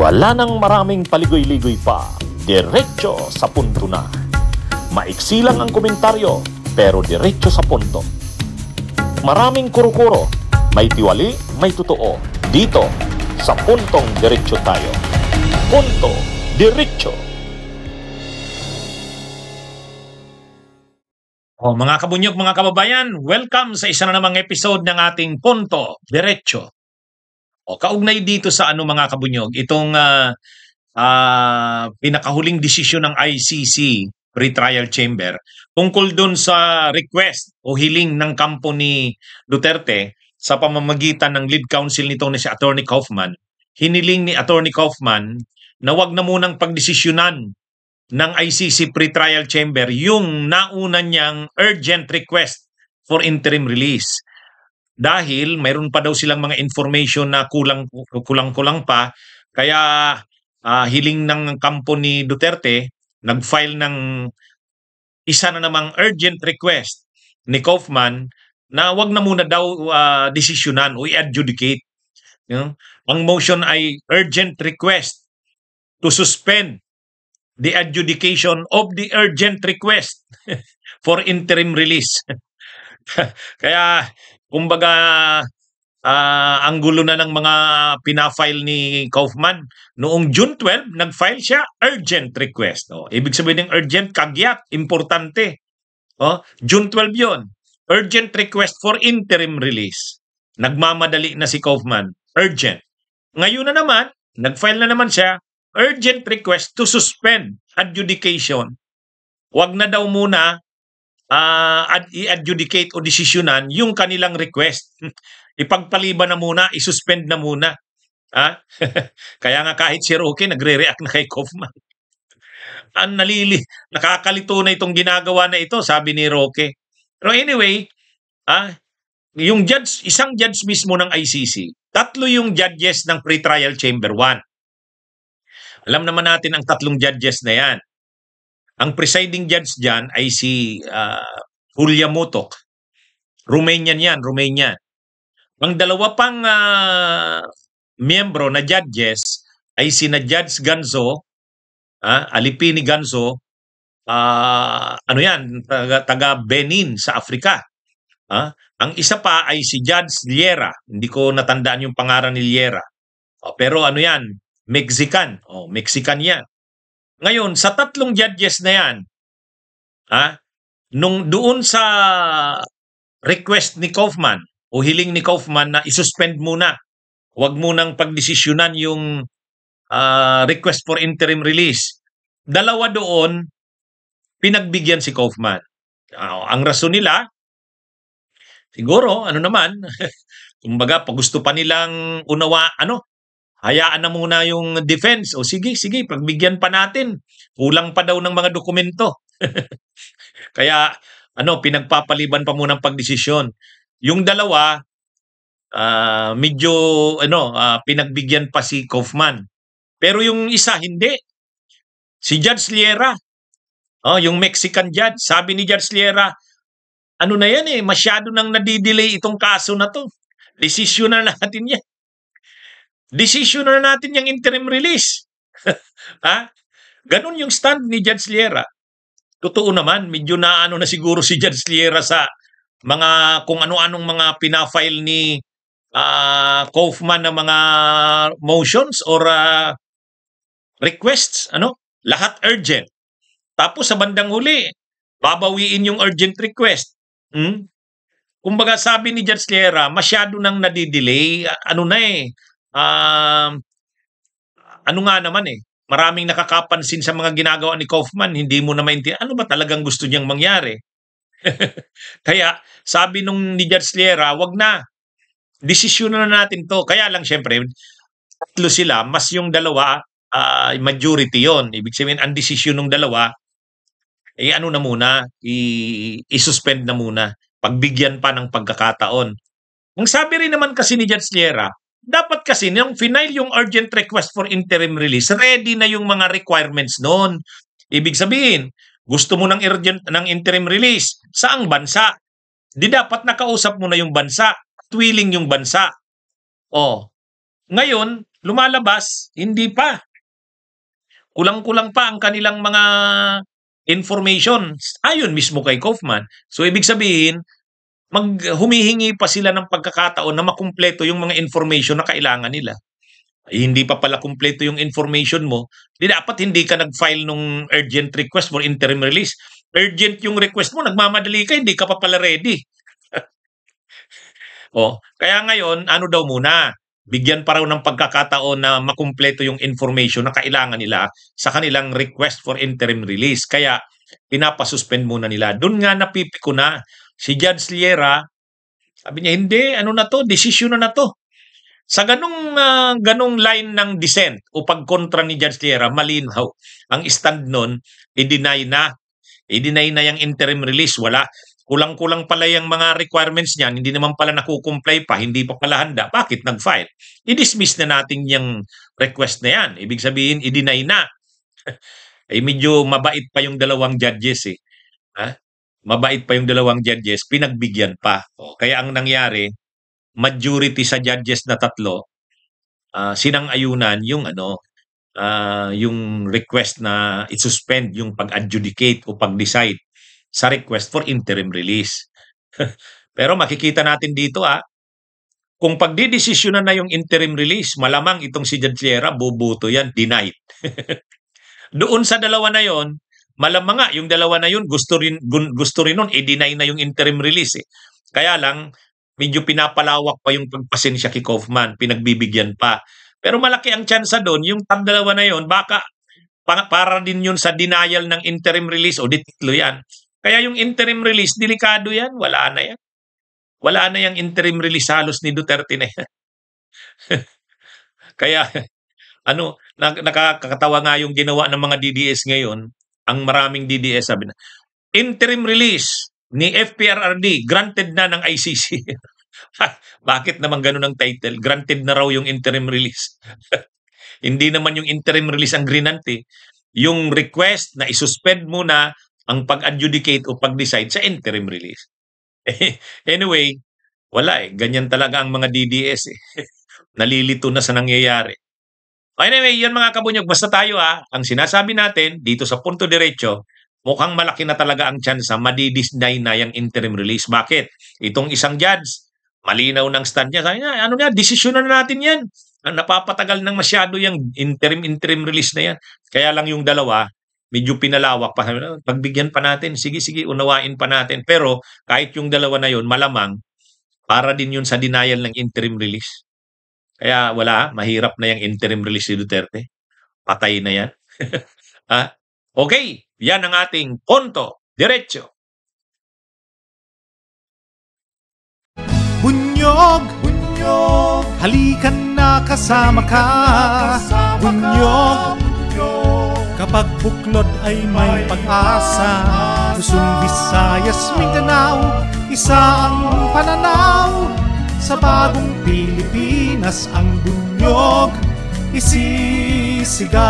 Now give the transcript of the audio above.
Wala nang maraming paligoy-ligoy pa, diretso sa punto na. Maiksi lang ang komentaryo, pero diretso sa punto. Maraming kuro-kuro, may tiwali, may totoo. Dito, sa Puntong Diretso tayo. Punto Diretso. Mga kabunyog, mga kababayan, welcome sa isa na namang episode ng ating Punto Diretso. Kaugnay dito sa mga kabunyog, itong pinakahuling desisyon ng ICC Pre-Trial Chamber tungkol dun sa request o hiling ng kampo ni Duterte sa pamamagitan ng lead counsel nito na si Attorney Kaufman. Hiniling ni Attorney Kaufman na wag na munang pagdesisyonan ng ICC Pre-Trial Chamber yung nauna niyang urgent request for interim release. Dahil mayroon pa daw silang mga information na kulang-kulang pa, kaya hiling ng kampo ni Duterte, nag-file ng isa na namang urgent request ni Kaufman na wag na muna daw desisyonan o i-adjudicate. Ang motion ay urgent request to suspend the adjudication of the urgent request for interim release. Kaya, kumbaga, ang gulo na ng mga pinafile ni Kaufman. Noong June 12, nag-file siya, urgent request. Ibig sabihin ng urgent, kagyat, importante. June 12 yon, urgent request for interim release. Nagmamadali na si Kaufman, urgent. Ngayon na naman, nag-file na naman siya, urgent request to suspend adjudication. Wag na daw muna i-adjudicate o desisyonan yung kanilang request. Ipagpaliban na muna, isuspend na muna. Kaya nga kahit si Roque nagre-react na kay Kaufman. Nakakalito na itong ginagawa na ito, sabi ni Roque. Pero anyway, yung isang judge mismo ng ICC, 3 yung judges ng Pre-Trial Chamber 1. Alam naman natin ang 3 judges na yan. Ang presiding judge dyan ay si Julia Mutok. Romanian yan, Romanian. Ang 2 pang miyembro na judges ay sina Judge Ganzo, Alipini Ganzo, taga Benin sa Africa. Ang isa pa ay si Judge Liera. Hindi ko natandaan yung pangalan ni Liera. Pero Mexican. Mexican yan. Ngayon, sa 3 judges na yan, nung doon sa request ni Kaufman o hiling ni Kaufman na isuspend muna, huwag munang pagdesisyonan yung request for interim release, 2 doon, pinagbigyan si Kaufman. Ang rason nila, siguro, kumbaga, pag gusto pa nilang hayaan na muna yung defense. O sige, pagbigyan pa natin. Kulang pa daw ng mga dokumento. Kaya, pinagpapaliban pa muna ang pagdesisyon. Yung 2, medyo, pinagbigyan pa si Kaufman. Pero yung isa, hindi. Si Judge Liera, yung Mexican judge, sabi ni Judge Liera, masyado nang nadidelay itong kaso na to. Desisyon na natin yan. Decision na natin yung interim release. Ganun yung stand ni Judge Liera. Totoo naman, medyo na siguro si Judge Liera sa mga kung ano-anong mga pinafile ni Kaufman na mga motions or requests. Lahat urgent. Tapos sa bandang huli, babawiin yung urgent request. Kumbaga sabi ni Judge Liera, masyado nang nadidelay. Maraming nakakapansin sa mga ginagawa ni Kaufman, hindi mo na maintindihan, ano ba talagang gusto niyang mangyari? Kaya, sabi nung ni Judge Liera, wag na, desisyonan na natin to. Kaya lang, syempre, 3 sila, mas yung 2, majority yon. Ibig sabihin, ang desisyon ng 2, na muna, i-suspend na muna, pagbigyan pa ng pagkakataon. Ang sabi rin naman kasi ni Judge Liera, dapat kasi nung final yung urgent request for interim release, ready na yung mga requirements noon. Ibig sabihin, gusto mo ng interim release, saang bansa? Di dapat nakausap mo na yung bansa, willing yung bansa. Ngayon, lumalabas, hindi pa. Kulang-kulang pa ang kanilang mga information ayon mismo kay Kaufman. So ibig sabihin, humihingi pa sila ng pagkakataon na makumpleto yung mga information na kailangan nila. Hindi pa pala kumpleto yung information mo, dapat hindi ka nag-file nung urgent request for interim release. Urgent yung request mo, nagmamadali ka, hindi ka pa pala ready. Kaya ngayon, ano daw muna, bigyan pa raw ng pagkakataon na makumpleto yung information na kailangan nila sa kanilang request for interim release. Kaya pinapasuspend muna nila. Doon nga napipiko na si Judge Liera, sabi niya, hindi, ano na to, desisyon na to. Sa ganong line ng dissent o pagkontra ni Judge Liera, malinaw. Ang stand nun, i-deny na. I-deny na yung interim release. Wala. Kulang-kulang pala yung mga requirements niyan. Hindi naman pala nakukumply pa. Hindi pa pala handa. Bakit nag-file? I-dismiss na natin yung request na yan. Ibig sabihin, i-deny na. Medyo mabait pa yung dalawang judges eh. Mabait pa yung dalawang judges. Pinagbigyan pa. Kaya ang nangyari, majority sa judges na 3, sinang-ayunan yung yung request na i-suspend yung pag-adjudicate o pag-decide sa request for interim release. Pero makikita natin dito kung pagdidesisyonan na yung interim release, malamang itong si Judge Liera, boboto yan, denied. Doon sa dalawa na yon, malamang nga yung dalawa na yun gusto rin nun i-deny na yung interim release eh. Kaya lang medyo pinapalawak pa yung pagpasensya kay Kaufman, pinagbibigyan pa. Pero malaki ang tsansa doon, yung dalawa na yon, baka para din yun sa denial ng interim release o dititlo yan. Kaya yung interim release, delikado yan, wala na yan. Wala na yung interim release halos ni Duterte na yan. Kaya, nakakatawa nga yung ginawa ng mga DDS ngayon, ang maraming DDS sabi na, interim release ni FPRRD, granted na ng ICC. Bakit naman ganun ang title? Granted na raw yung interim release. Hindi naman yung interim release ang grinante. Yung request na isuspend muna ang pag-adjudicate o pag-decide sa interim release. Anyway, wala ganyan talaga ang mga DDS eh. Nalilito na sa nangyayari. Anyway, yun mga kabunyog, basta tayo ang sinasabi natin dito sa Punto Diretso, mukhang malaki na talaga ang tsansa madidisnay na yung interim release. Bakit? Itong isang judge, malinaw ng stand niya. Sabi niya, desisyon na natin yan. Napapatagal nang masyado yung interim release na yan. Kaya lang yung dalawa, medyo pinalawak pa. Pagbigyan pa natin, sige, unawain pa natin. Pero kahit yung dalawa na yun, malamang, para din yun sa denial ng interim release. Kaya wala, mahirap na yung interim release si Duterte. Patay na yan. Okay, yan ang ating Punto Diretso. Bunyog, halikan na kasama ka. Bunyog, kapag buklod ay may pag-asa. Luzon, Visayas, Mindanao, isa ang pananaw. Sa bagong Pilipinas ang bunyog isisigaw.